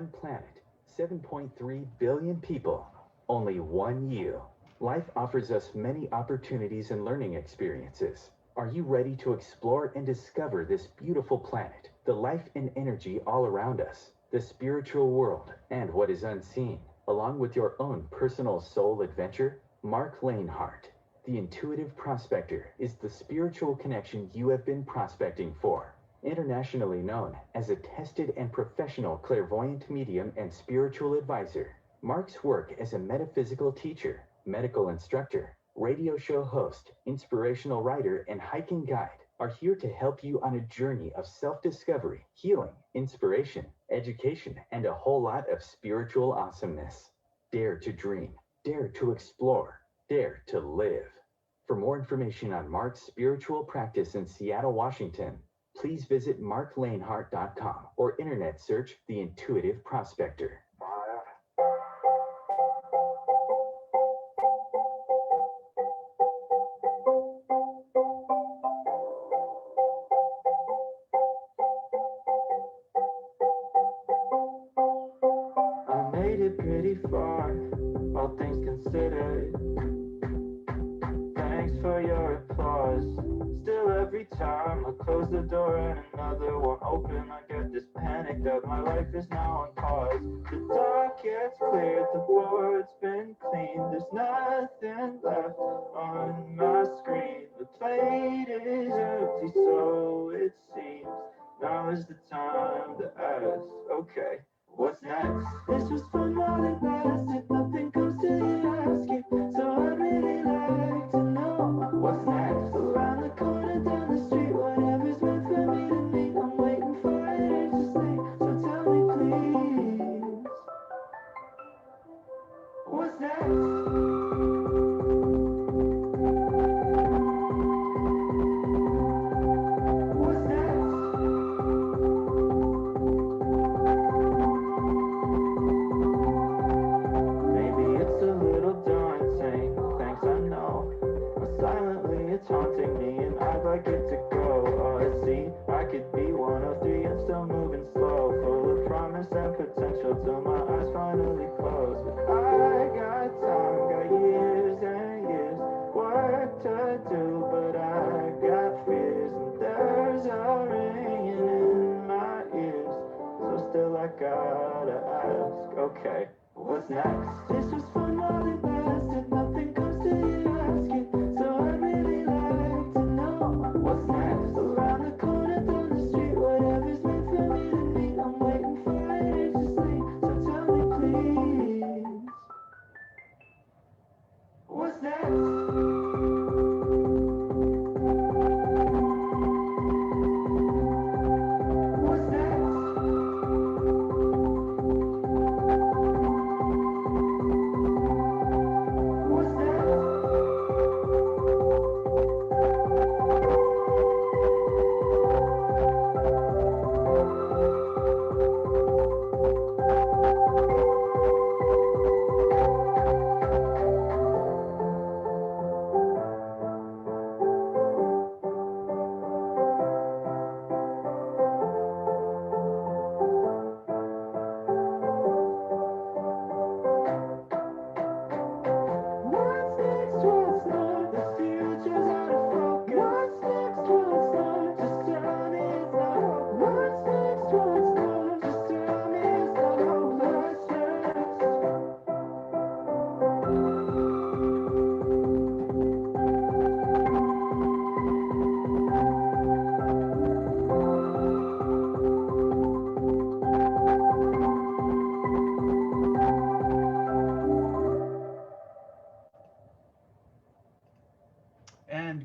one planet, 7.3 billion people, only one you. Life offers us many opportunities and learning experiences. Are you ready to explore and discover this beautiful planet, the life and energy all around us, the spiritual world, and what is unseen, along with your own personal soul adventure? Marc Lainhart, the Intuitive Prospector, is the spiritual connection you have been prospecting for. Internationally known as a tested and professional clairvoyant medium and spiritual advisor, Marc's work as a metaphysical teacher, medical instructor, radio show host, inspirational writer, and hiking guide are here to help you on a journey of self-discovery, healing, inspiration, education, and a whole lot of spiritual awesomeness. Dare to dream, dare to explore, dare to live. For more information on Marc's spiritual practice in Seattle, Washington, please visit marclainhart.com or internet search The Intuitive Prospector. I made it pretty far, all things considered. Thanks for your applause. Still, every time I close the door and another one open, I get this panic that my life is now on pause. The dark gets cleared, the board's been cleaned. There's nothing left on my screen. The plate is empty, so it seems. Now is the time to ask, okay, what's next? This was fun while it lasted, nothing comes till you ask it. So I'd really like to know what's next. Around the corner, down the street, whatever's meant for me to meet. I'm waiting for it to sleep, so tell me please, what's next? Haunting me and I'd like it to go. Oh, see, I could be 103 and still moving slow, full of promise and potential till my eyes finally close. But I got time, got years and years, work to do, but I got fears and there's a ringing in my ears. So still I gotta ask, okay, what's next? This was fun while it lasted, nothing comes till you ask it. So I really like to know what's next. Around the corner, down the street, whatever's meant for me to meet. I'm waiting for it to sleep, so tell me please, what's next?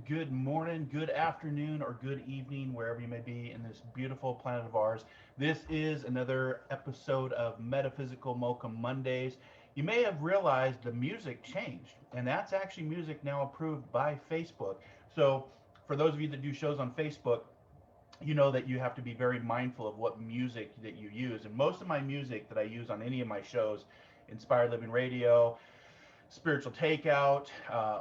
Good morning, good afternoon, or good evening, wherever you may be in this beautiful planet of ours. This is another episode of Metaphysical Mocha Mondays. You may have realized the music changed, and that's actually music now approved by Facebook. So for those of you that do shows on Facebook, you know that you have to be very mindful of what music that you use. And most of my music that I use on any of my shows, Inspired Living Radio, Spiritual Takeout,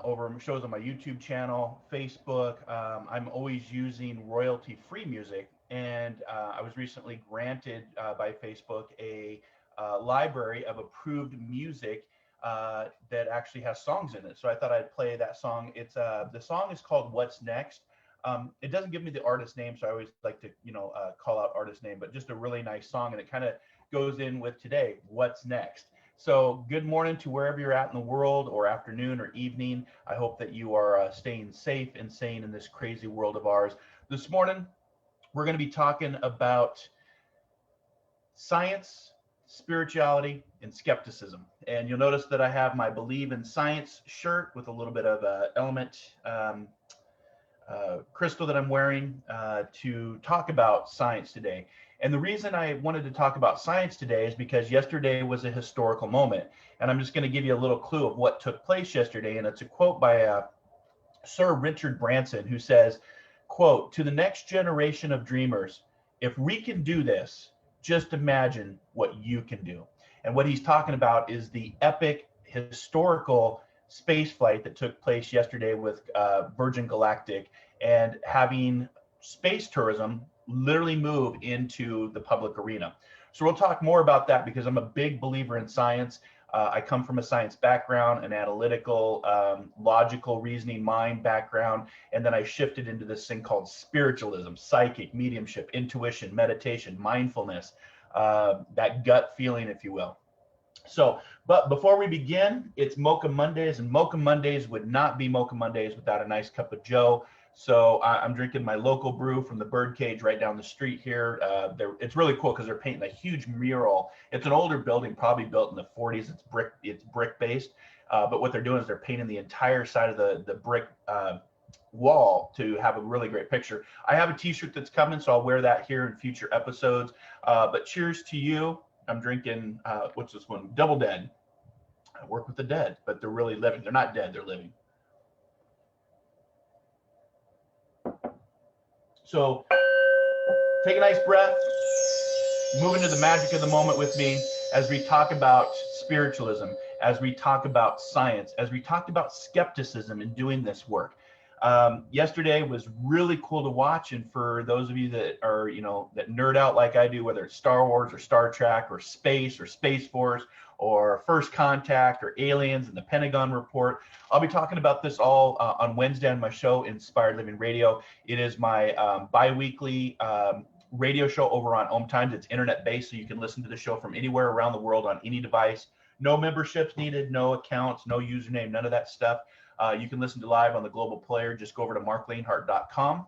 over shows on my YouTube channel, Facebook. I'm always using royalty-free music, and I was recently granted by Facebook a library of approved music that actually has songs in it. So I thought I'd play that song. It's the song is called "What's Next." It doesn't give me the artist name, so I always like to call out artist name, but just a really nice song, and it kind of goes in with today. What's next? So good morning to wherever you're at in the world, or afternoon or evening. I hope that you are staying safe and sane in this crazy world of ours. This morning, we're going to be talking about science, spirituality, and skepticism. And you'll notice that I have my Believe in Science shirt with a little bit of element crystal that I'm wearing to talk about science today. And the reason I wanted to talk about science today is because yesterday was a historical moment. And I'm just going to give you a little clue of what took place yesterday. And it's a quote by Sir Richard Branson, who says, quote, "To the next generation of dreamers, if we can do this, just imagine what you can do." And what he's talking about is the epic historical space flight that took place yesterday with Virgin Galactic, and having space tourism literally move into the public arena. So we'll talk more about that because I'm a big believer in science. I come from a science background, an analytical, logical reasoning mind background, and then I shifted into this thing called spiritualism, psychic, mediumship, intuition, meditation, mindfulness, that gut feeling, if you will. So, but before we begin, it's Mocha Mondays, and Mocha Mondays would not be Mocha Mondays without a nice cup of Joe. So I'm drinking my local brew from the Birdcage right down the street here. It's really cool because they're painting a huge mural. It's an older building, probably built in the 40s. It's brick based, but what they're doing is they're painting the entire side of the brick wall to have a really great picture. I have a T-shirt that's coming, so I'll wear that here in future episodes. But cheers to you. I'm drinking, what's this one? Double Dead. I work with the dead, but they're really living. They're not dead, they're living. So take a nice breath, move into the magic of the moment with me as we talk about spiritualism, as we talk about science, as we talked about skepticism in doing this work. Yesterday was really cool to watch, and for those of you that are, that nerd out like I do, whether it's Star Wars or Star Trek or Space Force or First Contact or Aliens and the Pentagon Report, I'll be talking about this all on Wednesday on my show, Inspired Living Radio. It is my bi-weekly radio show over on Om Times. It's internet-based, so you can listen to the show from anywhere around the world on any device. No memberships needed, no accounts, no username, none of that stuff. You can listen to live on the global player. Just go over to marclainhart.com.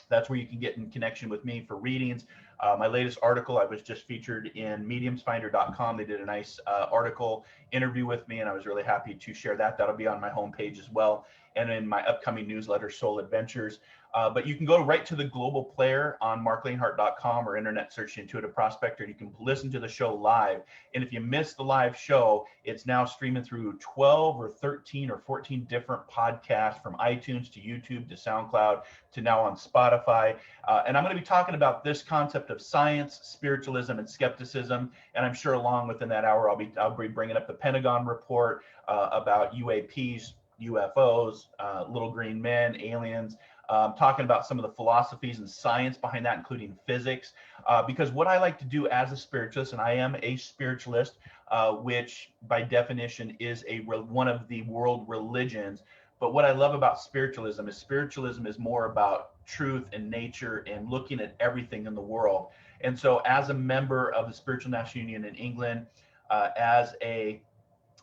That's where you can get in connection with me for readings. My latest article, I was just featured in mediumsfinder.com. They did a nice article interview with me, and I was really happy to share that. That'll be on my homepage as well, and in my upcoming newsletter, Soul Adventures. But you can go right to the global player on marclainhart.com or internet search Intuitive Prospector. You can listen to the show live. And if you missed the live show, it's now streaming through 12 or 13 or 14 different podcasts, from iTunes to YouTube to SoundCloud to now on Spotify. And I'm going to be talking about this concept of science, spiritualism, and skepticism. And I'm sure along within that hour, I'll be bringing up the Pentagon report about UAPs, UFOs, little green men, aliens. Talking about some of the philosophies and science behind that, including physics, because what I like to do as a spiritualist, and I am a spiritualist, which by definition is one of the world religions. But what I love about spiritualism is more about truth and nature and looking at everything in the world. And so as a member of the Spiritual National Union in England, as a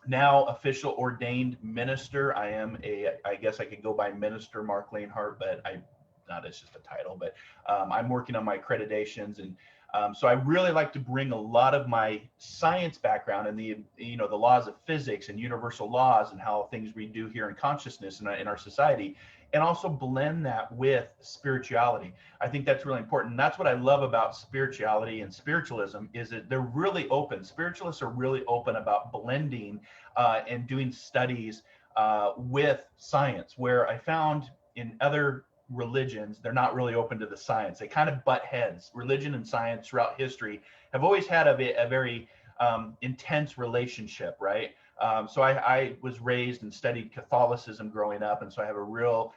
now official ordained minister, I guess I could go by Minister Marc Lainhart, but it's just a title, but I'm working on my accreditations. And so I really like to bring a lot of my science background and the laws of physics and universal laws and how things we do here in consciousness in our society, and also blend that with spirituality. I think that's really important. And that's what I love about spirituality and spiritualism, is that they're really open. Spiritualists are really open about blending and doing studies with science, where I found in other religions, they're not really open to the science. They kind of butt heads. Religion and science throughout history have always had a very intense relationship, right? So I was raised and studied Catholicism growing up, and so I have a real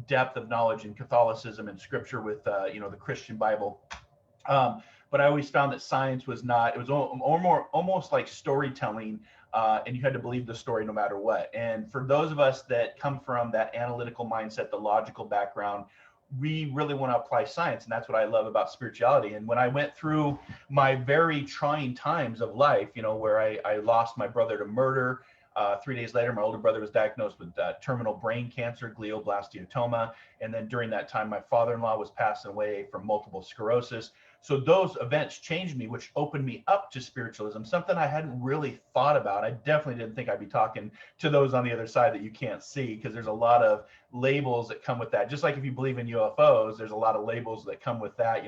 depth of knowledge in Catholicism and scripture with the Christian Bible. But but I always found that science was not. It was more almost like storytelling, and you had to believe the story no matter what. And for those of us that come from that analytical mindset, the logical background, we really want to apply science, and that's what I love about spirituality. And when I went through my very trying times of life, where I lost my brother to murder, 3 days later, my older brother was diagnosed with terminal brain cancer, glioblastoma. And then during that time, my father-in-law was passing away from multiple sclerosis. So those events changed me, which opened me up to spiritualism, something I hadn't really thought about. I definitely didn't think I'd be talking to those on the other side that you can't see, because there's a lot of labels that come with that. Just like if you believe in UFOs, there's a lot of labels that come with that,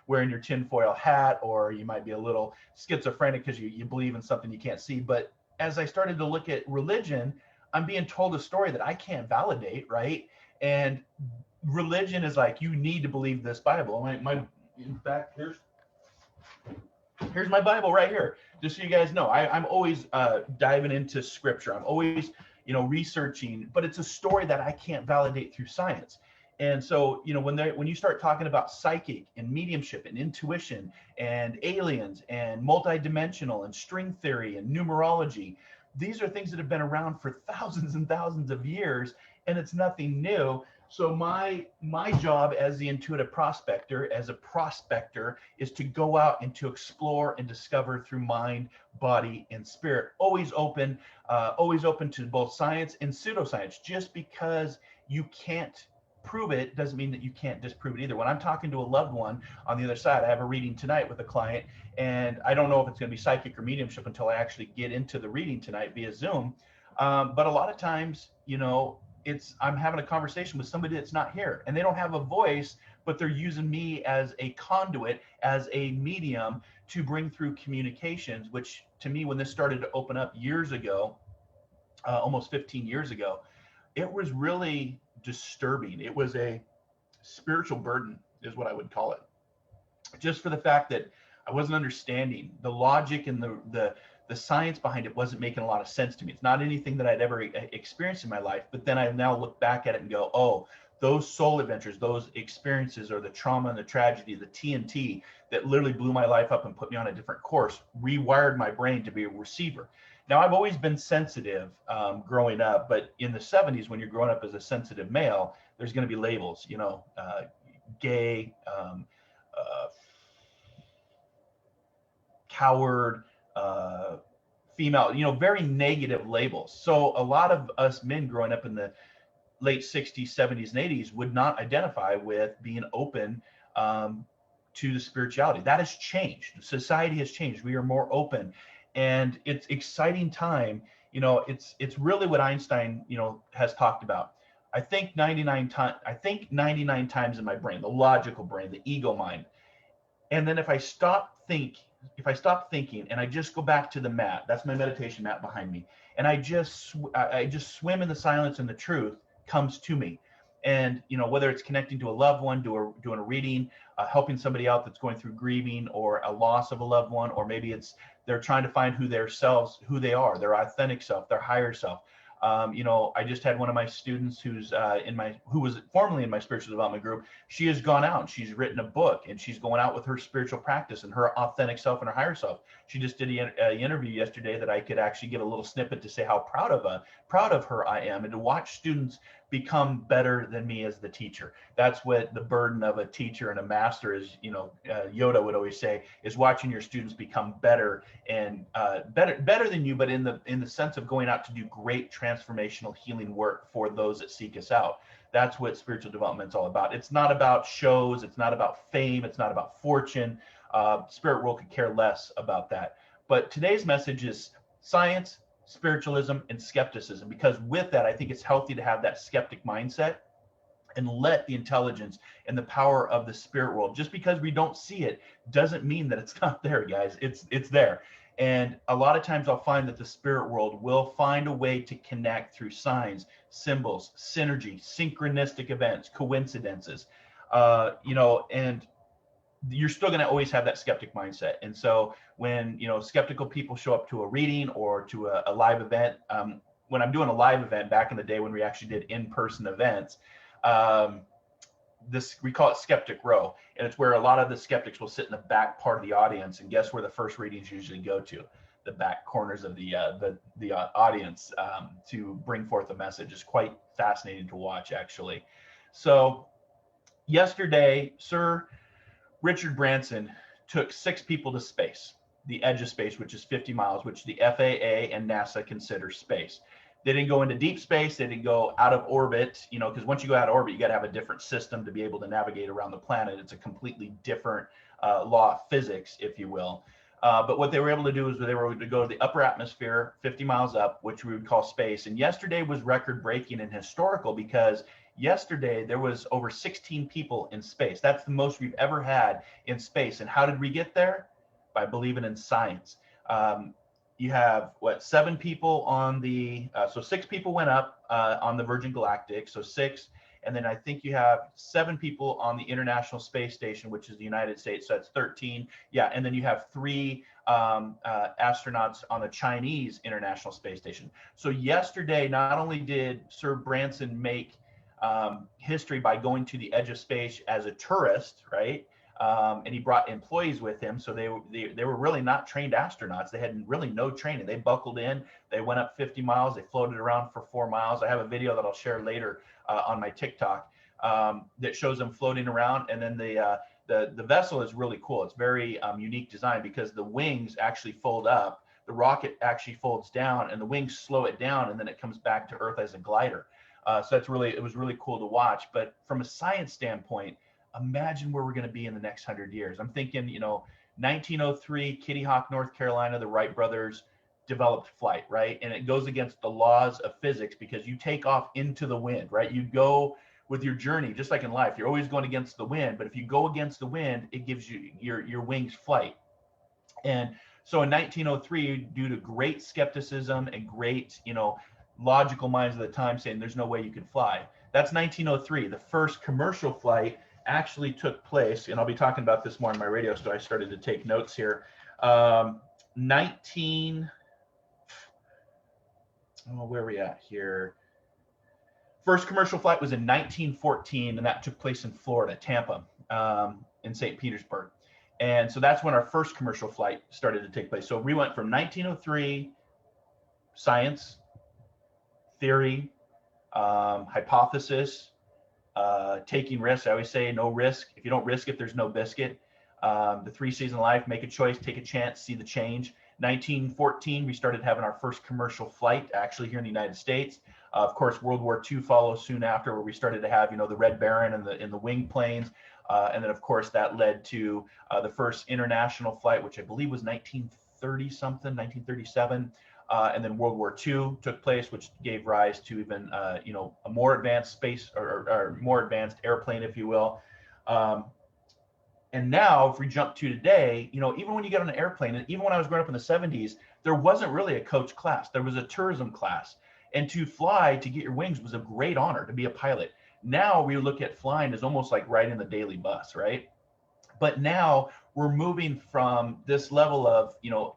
wearing your tinfoil hat, or you might be a little schizophrenic because you believe in something you can't see. But as I started to look at religion, I'm being told a story that I can't validate, right? And religion is like, you need to believe this Bible. In fact, here's my Bible right here, just so you guys know. I'm always diving into scripture. I'm always, researching, but it's a story that I can't validate through science. And so, when you start talking about psychic and mediumship and intuition and aliens and multidimensional and string theory and numerology, these are things that have been around for thousands and thousands of years, and it's nothing new. So my job as the intuitive prospector, as a prospector, is to go out and to explore and discover through mind, body, and spirit. Always open to both science and pseudoscience. Just because you can't prove it doesn't mean that you can't disprove it either. When I'm talking to a loved one on the other side, I have a reading tonight with a client, and I don't know if it's going to be psychic or mediumship until I actually get into the reading tonight via Zoom. But a lot of times, I'm having a conversation with somebody that's not here, and they don't have a voice, but they're using me as a conduit, as a medium to bring through communications, which to me, when this started to open up years ago, almost 15 years ago, it was really disturbing. It was a spiritual burden, is what I would call it, just for the fact that I wasn't understanding the logic, and the science behind it wasn't making a lot of sense to me. It's not anything that I'd ever experienced in my life, but then I now look back at it and go, oh, those soul adventures, those experiences, or the trauma and the tragedy, the TNT that literally blew my life up and put me on a different course, rewired my brain to be a receiver. Now, I've always been sensitive growing up, but in the 70s, when you're growing up as a sensitive male, there's going to be labels, gay, coward, female, very negative labels. So a lot of us men growing up in the late 60s, 70s, and 80s would not identify with being open to the spirituality. That has changed. Society has changed. We are more open, and it's exciting time. It's really what Einstein, has talked about. I think 99 times in my brain, the logical brain, the ego mind. And then if I stop thinking and I just go back to the mat, that's my meditation mat behind me, and I just swim in the silence, and the truth comes to me. And whether it's connecting to a loved one, doing a reading, helping somebody out that's going through grieving or a loss of a loved one, or maybe it's they're trying to find who they are, their authentic self, their higher self. I just had one of my students who was formerly in my spiritual development group. She has gone out and she's written a book, and she's going out with her spiritual practice and her authentic self and her higher self. She just did an interview yesterday that I could actually give a little snippet to say how proud of her I am, and to watch students become better than me as the teacher. That's what the burden of a teacher and a master is. Yoda would always say, is watching your students become better and better than you, but in the sense of going out to do great transformational healing work for those that seek us out. That's what spiritual development is all about. It's not about shows. It's not about fame. It's not about fortune. Spirit world could care less about that. But today's message is science, spiritualism, and skepticism, because with that, I think it's healthy to have that skeptic mindset and let the intelligence and the power of the spirit world. Just because we don't see it doesn't mean that it's not there, guys. It's there. And a lot of times I'll find that the spirit world will find a way to connect through signs, symbols, synergy, synchronistic events, coincidences, and you're still going to always have that skeptic mindset. And so when, skeptical people show up to a reading or to a live event, when I'm doing a live event back in the day when we actually did in-person events, this, we call it Skeptic Row, and it's where a lot of the skeptics will sit in the back part of the audience, and guess where the first readings usually go to? The back corners of the audience, to bring forth a message. Is quite fascinating to watch, actually. So yesterday, Sir Richard Branson took 6 people to space, the edge of space, which is 50 miles, which the FAA and NASA consider space. They didn't go into deep space. They didn't go out of orbit, because once you go out of orbit, you got to have a different system to be able to navigate around the planet. It's a completely different law of physics, if you will. But what they were able to do is they were able to go to the upper atmosphere, 50 miles up, which we would call space. And yesterday was record breaking and historical, because yesterday there was over 16 people in space. That's the most we've ever had in space. And how did we get there? By believing in science. You have 7 people on the, so 6 people went up on the Virgin Galactic, so 6. And then I think you have 7 people on the International Space Station, which is the United States, so that's 13. Yeah, and then you have 3 astronauts on the Chinese International Space Station. So yesterday, not only did Sir Branson make history by going to the edge of space as a tourist, right? And he brought employees with him, so they were really not trained astronauts. They had really no training. They buckled in, they went up 50 miles, they floated around for 4 miles. I have a video that I'll share later on my TikTok that shows them floating around. And then the vessel is really cool. It's very unique design, because the wings actually fold up, the rocket actually folds down, and the wings slow it down, and then it comes back to Earth as a glider. So it was really cool to watch. But from a science standpoint, imagine where we're going to be in the next 100 years. I'm thinking, 1903, Kitty Hawk, North Carolina, the Wright brothers developed flight, right? And it goes against the laws of physics, because you take off into the wind, right? You go with your journey, just like in life, you're always going against the wind. But if you go against the wind, it gives you your wings flight. And so in 1903, due to great skepticism and great, logical minds of the time saying there's no way you can fly. That's 1903. The first commercial flight actually took place, and I'll be talking about this more on my radio, so I started to take notes here. Where are we at here? First commercial flight was in 1914, and that took place in Florida, Tampa, in St. Petersburg. And so that's when our first commercial flight started to take place. So we went from 1903, science, theory, hypothesis, taking risks. I always say no risk. If you don't risk it, there's no biscuit. The 3 C's in life: make a choice, take a chance, see the change. 1914, we started having our first commercial flight, actually here in the United States. Of course, World War II follows soon after, where we started to have, the Red Baron and the wing planes. And then, of course, that led to the first international flight, which I believe was 1937. And then World War II took place, which gave rise to even, a more advanced space or more advanced airplane, if you will. And now, if we jump to today, even when you get on an airplane, and even when I was growing up in the 70s, there wasn't really a coach class. There was a tourism class. And to fly, to get your wings, was a great honor, to be a pilot. Now we look at flying as almost like riding the daily bus, right? But now we're moving from this level of,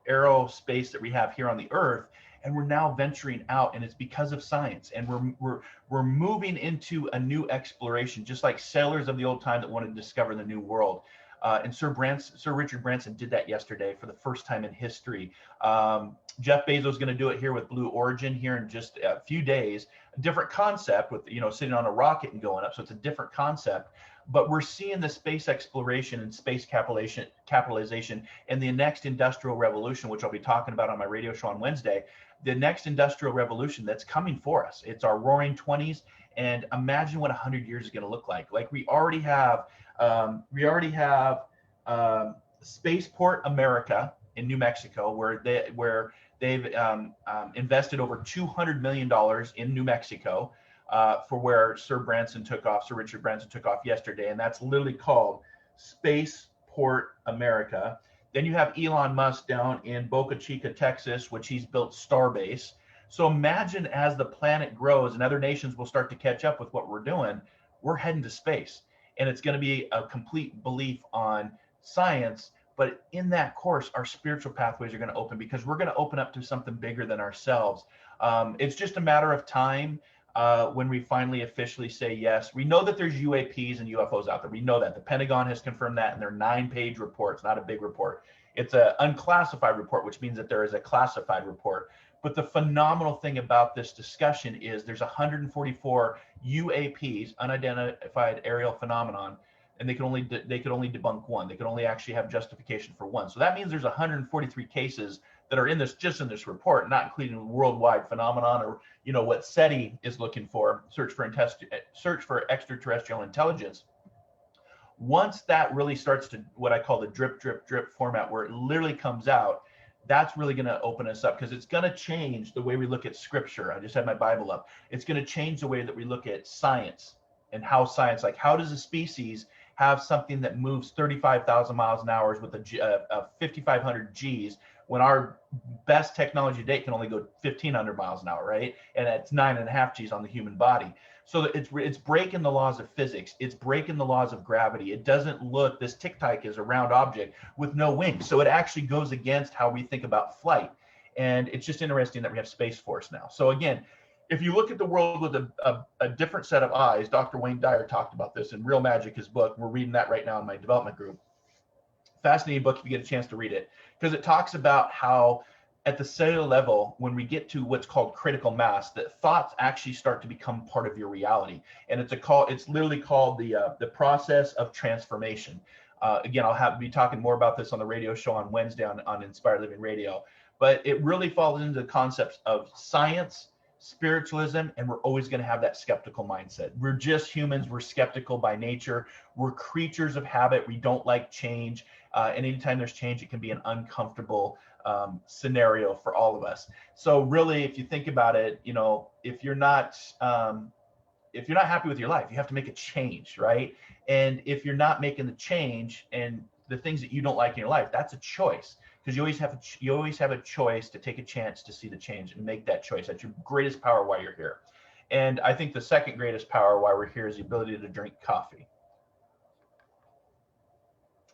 aerospace that we have here on the Earth, and we're now venturing out, and it's because of science. And we're moving into a new exploration, just like sailors of the old time that wanted to discover the new world. And Sir Richard Branson did that yesterday for the first time in history. Jeff Bezos is going to do it here with Blue Origin here in just a few days. A different concept with, sitting on a rocket and going up. So it's a different concept. But we're seeing the space exploration and space capitalization and the next industrial revolution, which I'll be talking about on my radio show on Wednesday. The next industrial revolution that's coming for us. It's our roaring 20s. And imagine what 100 years is going to look like. Like we already have Spaceport America in New Mexico, where they've invested over $200 million in New Mexico for where Sir Richard Branson took off yesterday, and that's literally called Spaceport America. Then you have Elon Musk down in Boca Chica, Texas, which he's built Starbase. So imagine as the planet grows and other nations will start to catch up with what we're doing, we're heading to space. And it's going to be a complete belief on science. But in that course, our spiritual pathways are going to open, because we're going to open up to something bigger than ourselves. It's just a matter of time. when we finally officially say yes. We know that there's UAPs and UFOs out there. We know that. The Pentagon has confirmed that in their 9-page report. It's not a big report. It's an unclassified report, which means that there is a classified report. But the phenomenal thing about this discussion is there's 144 UAPs, unidentified aerial phenomenon, and they could only debunk one. They could only actually have justification for one. So that means there's 143 cases that are in this, just in this report, not including the worldwide phenomenon, or what SETI is looking for, search for extraterrestrial intelligence. Once that really starts to what I call the drip, drip, drip format, where it literally comes out, that's really going to open us up, because it's going to change the way we look at scripture. I just had my Bible up. It's going to change the way that we look at science, and how science, like how does a species have something that moves 35,000 miles an hour with a 5,500 Gs, when our best technology to date can only go 1,500 miles an hour, right? And that's 9.5 Gs on the human body. So it's breaking the laws of physics. It's breaking the laws of gravity. It doesn't look, this tic-tac is a round object with no wings. So it actually goes against how we think about flight. And it's just interesting that we have Space Force now. So again, if you look at the world with a different set of eyes, Dr. Wayne Dyer talked about this in Real Magic, his book. We're reading that right now in my development group. Fascinating book if you get a chance to read it, because it talks about how at the cellular level, when we get to what's called critical mass, that thoughts actually start to become part of your reality. And it's literally called the process of transformation. Again, I'll be talking more about this on the radio show on Wednesday on Inspired Living Radio. But it really falls into the concepts of science, spiritualism, and we're always going to have that skeptical mindset. We're just humans. We're skeptical by nature. We're creatures of habit. We don't like change. And anytime there's change, it can be an uncomfortable scenario for all of us. So really, if you think about it, if you're not happy with your life, you have to make a change, right? And if you're not making the change, and the things that you don't like in your life, that's a choice. Because you always have a choice to take a chance to see the change and make that choice. That's your greatest power while you're here. And I think the second greatest power while we're here is the ability to drink coffee.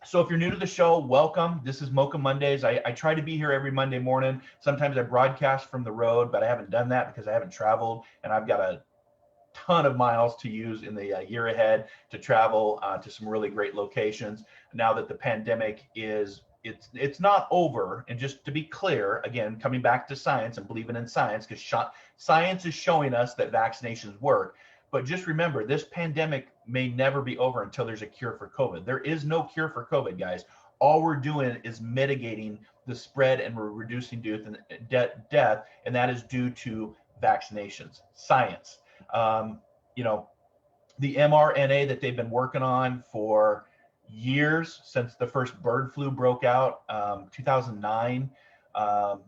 So if you're new to the show, welcome. This is Mocha Mondays. I try to be here every Monday morning. Sometimes I broadcast from the road, but I haven't done that because I haven't traveled, and I've got a ton of miles to use in the year ahead to travel to some really great locations. Now that the pandemic it's not over. And just to be clear, again, coming back to science and believing in science, because science is showing us that vaccinations work. But just remember, this pandemic may never be over until there's a cure for COVID. There is no cure for COVID, guys. All we're doing is mitigating the spread, and we're reducing death, and that is due to vaccinations, science. The mRNA that they've been working on for years, since the first bird flu broke out, 2009,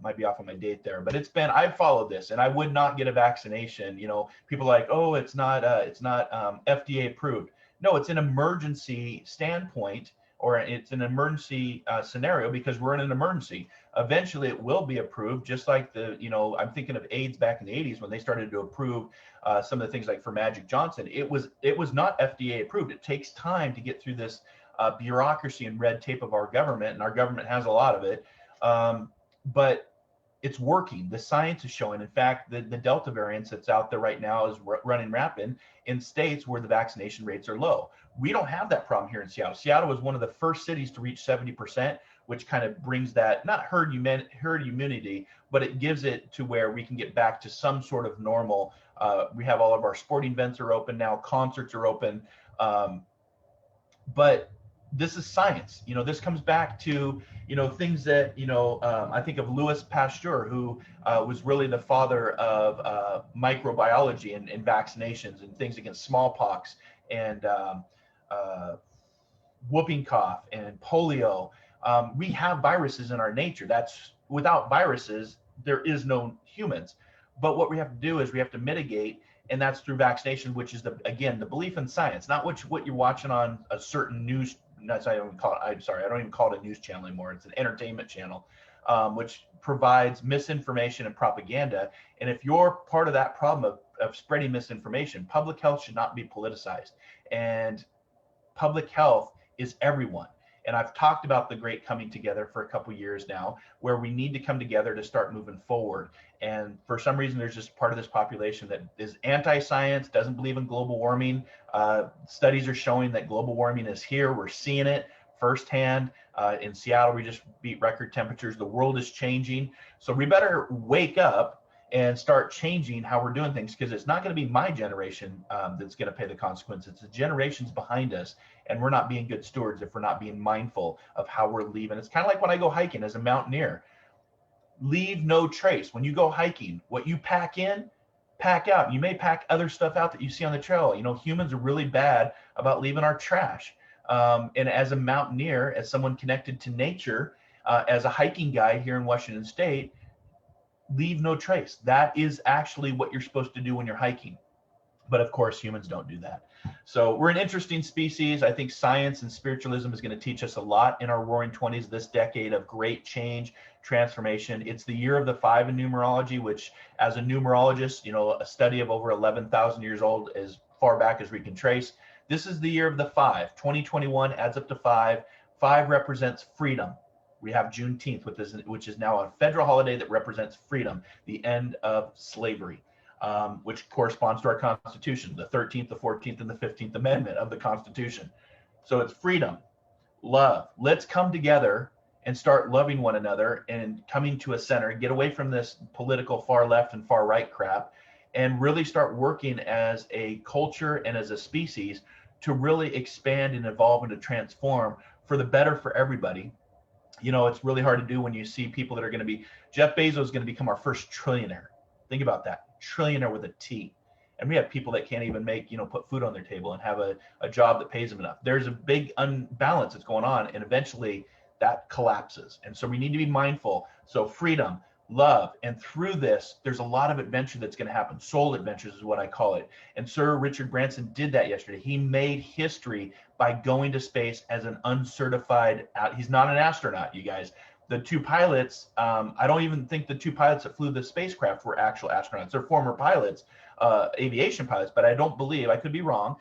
might be off on my date there, but I've followed this, and I would not get a vaccination. People are like, oh, it's not FDA approved. No, it's an emergency standpoint, or it's an emergency scenario, because we're in an emergency. Eventually it will be approved, just like I'm thinking of AIDS back in the 80s when they started to approve some of the things, like for Magic Johnson. It was not FDA approved. It takes time to get through this bureaucracy and red tape of our government, and our government has a lot of it. But it's working. The science is showing. In fact, the Delta variant that's out there right now is running rapid in states where the vaccination rates are low. We don't have that problem here in Seattle. Seattle was one of the first cities to reach 70%, which kind of brings that, not herd immunity, but it gives it to where we can get back to some sort of normal. We have all of our sporting events are open now, concerts are open. But this is science. This comes back to, things that, I think of Louis Pasteur, who was really the father of microbiology and vaccinations and things against smallpox and whooping cough and polio. We have viruses in our nature. Without viruses, there is no humans. But what we have to do is we have to mitigate, and that's through vaccination, which is the belief in science, not what you're watching on a certain news. I don't even call it a news channel anymore. It's an entertainment channel, which provides misinformation and propaganda. And if you're part of that problem of spreading misinformation, public health should not be politicized. And public health is everyone. And I've talked about the great coming together for a couple years now, where we need to come together to start moving forward. And for some reason, there's just part of this population that is anti-science, doesn't believe in global warming. Studies are showing that global warming is here. We're seeing it firsthand. In Seattle, we just beat record temperatures. The world is changing. So we better wake up and start changing how we're doing things, because it's not going to be my generation that's going to pay the consequences. It's the generations behind us, and we're not being good stewards if we're not being mindful of how we're leaving. It's kind of like when I go hiking as a mountaineer. Leave no trace. When you go hiking, what you pack in, pack out. You may pack other stuff out that you see on the trail. You know, humans are really bad about leaving our trash. And as a mountaineer, as someone connected to nature, as a hiking guide here in Washington State, leave no trace. That is actually what you're supposed to do when you're hiking. But of course, humans don't do that. So we're an interesting species. I think science and spiritualism is going to teach us a lot in our Roaring 20s, this decade of great change, transformation. It's the year of the 5 in numerology, which as a numerologist, you know, a study of over 11,000 years old as far back as we can trace. This is the year of the 5. 2021 adds up to 5. 5 represents freedom. We have Juneteenth, which is now a federal holiday that represents freedom, the end of slavery. Which corresponds to our Constitution, the 13th, the 14th, and the 15th Amendment of the Constitution. So it's freedom, love. Let's come together and start loving one another and coming to a center, get away from this political far left and far right crap, and really start working as a culture and as a species to really expand and evolve and to transform for the better for everybody. You know, it's really hard to do when you see people that are going to be, Jeff Bezos is going to become our first trillionaire. Think about that. Trillionaire with a T. And we have people that can't even make, you know, put food on their table and have a job that pays them enough. There's a big unbalance that's going on, and eventually that collapses. And so we need to be mindful. So freedom, love, and through this, there's a lot of adventure that's going to happen. Soul adventures is what I call it. And Sir Richard Branson did that yesterday. He made history by going to space as an uncertified, he's not an astronaut, you guys. The 2 pilots, I don't even think the 2 pilots that flew the spacecraft were actual astronauts. They're former pilots, aviation pilots, but I don't believe, I could be wrong,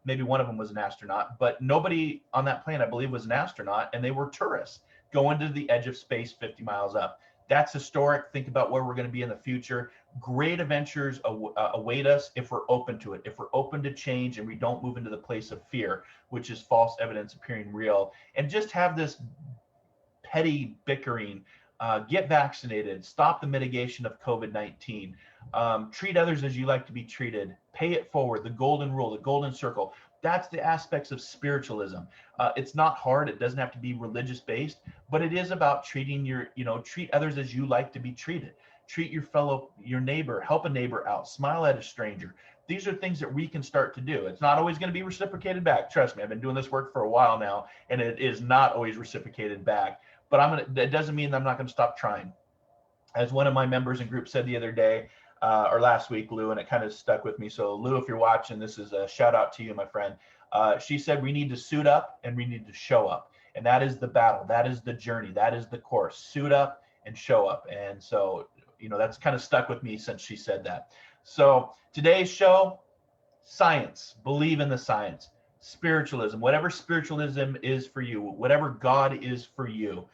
maybe one of them was an astronaut, but nobody on that plane, I believe, was an astronaut, and they were tourists going to the edge of space 50 miles up. That's historic. Think about where we're going to be in the future. Great adventures await us if we're open to it, if we're open to change and we don't move into the place of fear, which is false evidence appearing real, and just have this petty bickering, get vaccinated, stop the mitigation of COVID-19, treat others as you like to be treated, pay it forward, the golden rule, the golden circle. That's the aspects of spiritualism. It's not hard. It doesn't have to be religious based, but it is about treating treat others as you like to be treated. Treat your neighbor, help a neighbor out, smile at a stranger. These are things that we can start to do. It's not always going to be reciprocated back. Trust me, I've been doing this work for a while now, and it is not always reciprocated back. But that doesn't mean that I'm not going to stop trying. As one of my members in group said the other day, or last week, Lou, and it kind of stuck with me. So Lou, if you're watching, this is a shout out to you, my friend. She said, we need to suit up and we need to show up. And that is the battle. That is the journey. That is the course. Suit up and show up. And so, you know, that's kind of stuck with me since she said that. So today's show, science, believe in the science. Spiritualism, whatever spiritualism is for you, whatever God is for you.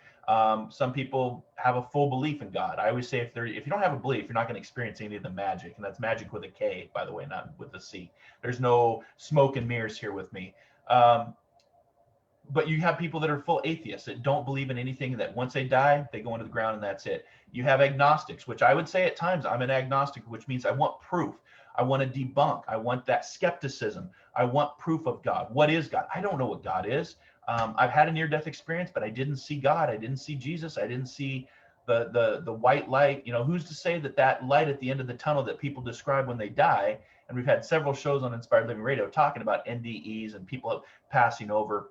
Some people have a full belief in God. I always say if you don't have a belief, you're not going to experience any of the magic. And that's magic with a K, by the way, not with a C. There's no smoke and mirrors here with me. But you have people that are full atheists that don't believe in anything, that once they die, they go into the ground and that's it. You have agnostics, which I would say at times I'm an agnostic, which means I want proof. I want to debunk. I want that skepticism. I want proof of God. What is God? I don't know what God is. I've had a near-death experience, but I didn't see God. I didn't see Jesus. I didn't see the white light. You know, who's to say that light at the end of the tunnel that people describe when they die? And we've had several shows on Inspired Living Radio talking about NDEs and people passing over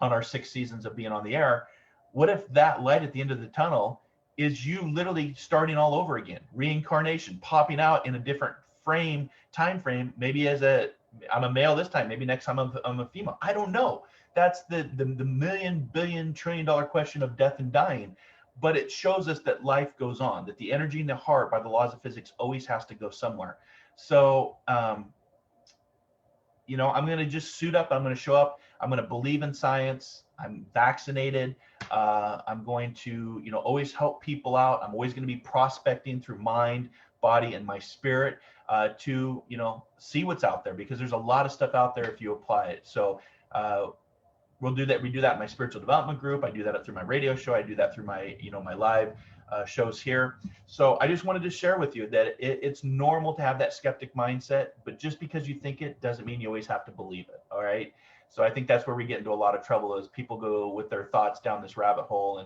on our 6 seasons of being on the air. What if that light at the end of the tunnel is you literally starting all over again, reincarnation, popping out in a different time frame, maybe I'm a male this time, maybe next time I'm a female. I don't know. That's the million, billion, $1 trillion question of death and dying. But it shows us that life goes on, that the energy in the heart by the laws of physics always has to go somewhere. So I'm going to just suit up. I'm going to show up. I'm going to believe in science. I'm vaccinated. I'm going to, always help people out. I'm always going to be prospecting through mind, body, and my spirit to, see what's out there, because there's a lot of stuff out there if you apply it. So we'll do that. We do that in my spiritual development group. I do that through my radio show. I do that through my, my live shows here. So I just wanted to share with you that it's normal to have that skeptic mindset, but just because you think it doesn't mean you always have to believe it. All right. So I think that's where we get into a lot of trouble, is people go with their thoughts down this rabbit hole,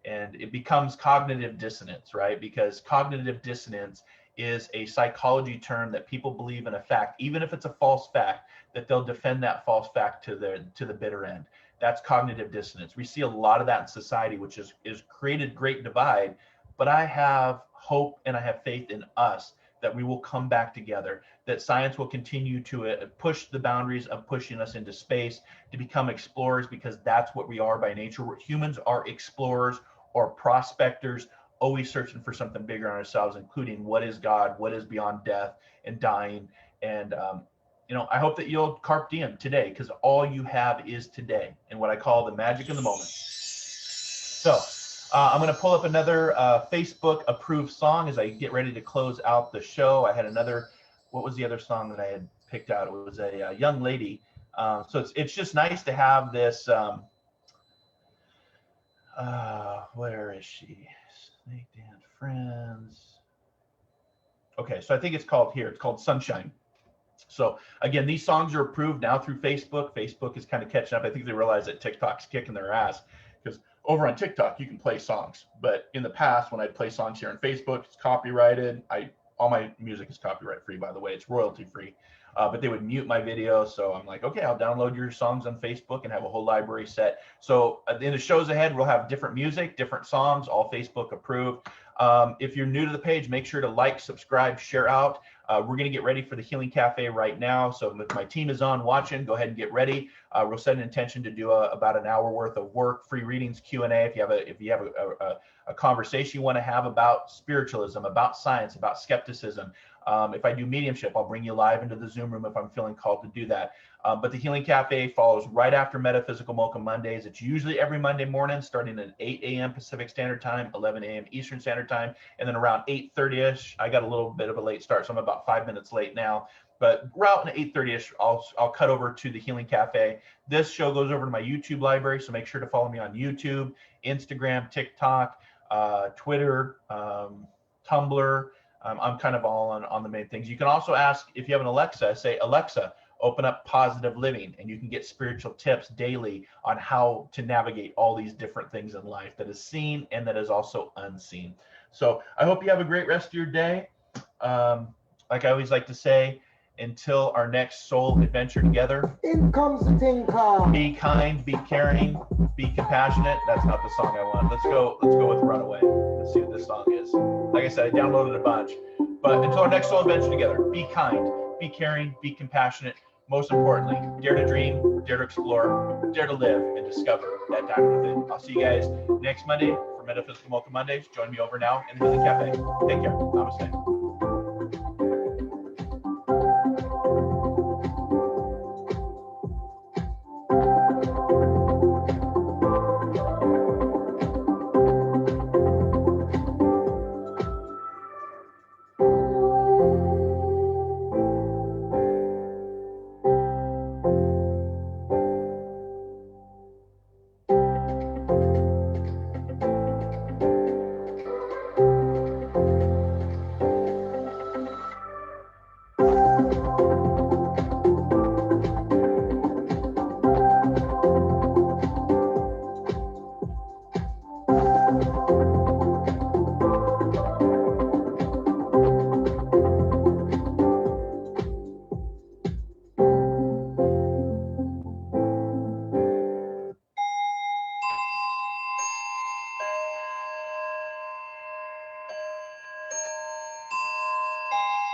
and it becomes cognitive dissonance, right? Because cognitive dissonance is a psychology term that people believe in a fact, even if it's a false fact, that they'll defend that false fact to the bitter end. That's cognitive dissonance. We see a lot of that in society, which is created great divide. But I have hope and I have faith in us that we will come back together, that science will continue to push the boundaries of pushing us into space to become explorers, because that's what we are by nature. Humans are explorers or prospectors, always searching for something bigger on ourselves, including what is God, what is beyond death and dying. And I hope that you'll carpe diem today, because all you have is today, and what I call the magic of the moment. So I'm going to pull up another Facebook approved song as I get ready to close out the show. I had another, what was the other song that I had picked out? It was a young lady. So it's just nice to have this. Where is she? Snake Dance Friends. Okay, so I think it's called here. It's called Sunshine. So again, these songs are approved now through Facebook. Facebook is kind of catching up. I think they realize that TikTok's kicking their ass, because over on TikTok you can play songs, but in the past when I'd play songs here on Facebook, it's copyrighted. All my music is copyright free, by the way. It's royalty free. But they would mute my video. So I'm like, okay, I'll download your songs on Facebook and have a whole library set. So in the shows ahead, we'll have different music, different songs, all Facebook approved. If you're new to the page, make sure to like, subscribe, share out. We're going to get ready for the Healing Cafe right now. So if my team is on watching, go ahead and get ready. We'll set an intention to do about an hour worth of work, free readings, Q&A. If you have a conversation you want to have about spiritualism, about science, about skepticism. If I do mediumship, I'll bring you live into the Zoom room if I'm feeling called to do that. But the Healing Cafe follows right after Metaphysical Mocha Mondays. It's usually every Monday morning, starting at 8 a.m. Pacific Standard Time, 11 a.m. Eastern Standard Time, and then around 8:30ish. I got a little bit of a late start, so I'm about 5 minutes late now. But around 8:30ish, I'll cut over to the Healing Cafe. This show goes over to my YouTube library, so make sure to follow me on YouTube, Instagram, TikTok, Twitter, Tumblr. I'm kind of all on the main things. You can also ask, if you have an Alexa, say, Alexa, open up Positive Living, and you can get spiritual tips daily on how to navigate all these different things in life that is seen and that is also unseen. So I hope you have a great rest of your day. Like I always like to say, until our next soul adventure together, in comes the tinker. Be kind, be caring, be compassionate. That's not the song I want. Let's go with Runaway. Let's see what this song is. Like I said, I downloaded a bunch. But until our next soul adventure together, be kind, be caring, be compassionate. Most importantly, dare to dream, dare to explore, dare to live, and discover that diamond within. I'll see you guys next Monday for Metaphysical Mocha Mondays. Join me over now in the Healing Cafe. Take care. Namaste.